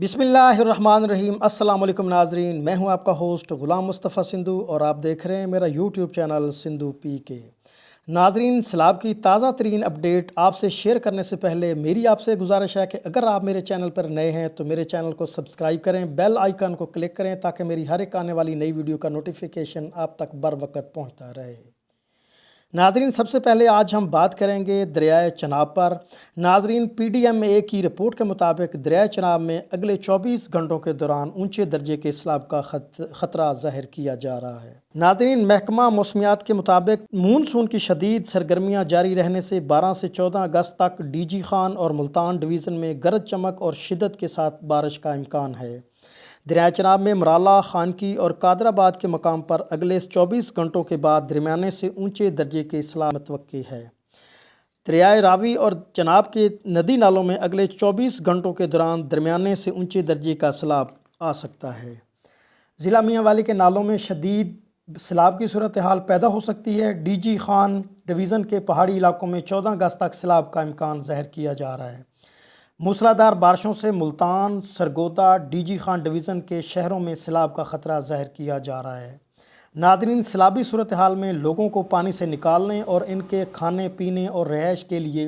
बिस्मिल्लाहिर्रहमानिर्रहीम। अस्सलाम वालेकुम नाजरीन, मैं हूं आपका होस्ट ग़ुलाम मुस्तफ़ा सिंधु और आप देख रहे हैं मेरा यूट्यूब चैनल सिंधु पी के। नाजरीन, सैलाब की ताज़ा तरीन अपडेट आपसे शेयर करने से पहले मेरी आपसे गुजारिश है कि अगर आप मेरे चैनल पर नए हैं तो मेरे चैनल को सब्सक्राइब करें, बेल आइकन को क्लिक करें ताकि मेरी हर एक आने वाली नई वीडियो का नोटिफिकेशन आप तक बर वक्त पहुँचता रहे। नाजरीन, सबसे पहले आज हम बात करेंगे दरियाए चनाब पर। नाजरीन, PDMA की रिपोर्ट के मुताबिक दरियाए चनाब में अगले 24 घंटों के दौरान ऊंचे दर्जे के सैलाब का ख़तरा ज़ाहिर किया जा रहा है। नाजरीन, महकमा मौसमियात के मुताबिक मानसून की शदीद सरगर्मियाँ जारी रहने से 12 से 14 अगस्त तक DG खान और मुल्तान डिवीज़न में गरज चमक और शिद्दत के साथ बारिश का इम्कान है। दरियाए चनाब में मराला, खानकी और कादराबाद के मकाम पर अगले 24 घंटों के बाद दरमियाने से ऊंचे दर्जे के सैलाब मुतवक्की है। दरियाए रावी और चनाब के नदी नालों में अगले 24 घंटों के दौरान दरमियाने से ऊंचे दर्जे का सैलाब आ सकता है। ज़िला मियांवाली के नालों में शदीद सैलाब की सूरत हाल पैदा हो सकती है। DG खान डिवीज़न के पहाड़ी इलाकों में 14 अगस्त तक सैलाब का इम्कान ज़ाहिर किया जा रहा है। मूसलाधार बारिशों से मुल्तान, सरगोदा, DG खान डिवीज़न के शहरों में सैलाब का ख़तरा ज़ाहिर किया जा रहा है। नाज़रीन, सैलाबी सूरत हाल में लोगों को पानी से निकालने और इनके खाने पीने और रिहाइश के लिए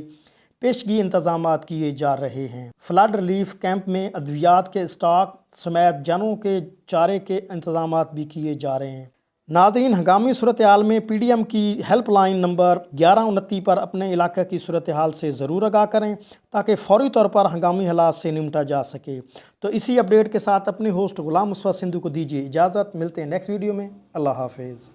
पेशगी इंतज़ामात किए जा रहे हैं। फ्लड रिलीफ कैंप में अद्वियात के स्टॉक समेत जानवरों के चारे के इंतज़ामात भी किए जा रहे हैं। नाज़रीन, हंगामी सूरत हाल में PDM की हेल्पलाइन नंबर 1129 पर अपने इलाके की सूरत हाल से ज़रूर आगाह करें ताकि फ़ौरी तौर पर हंगामी हालात से निपटा जा सके। तो इसी अपडेट के साथ अपने होस्ट ग़ुलाम मुस्तफ़ा सिंधु को दीजिए इजाज़त। मिलते हैं नेक्स्ट वीडियो में। अल्लाह हाफ़िज़।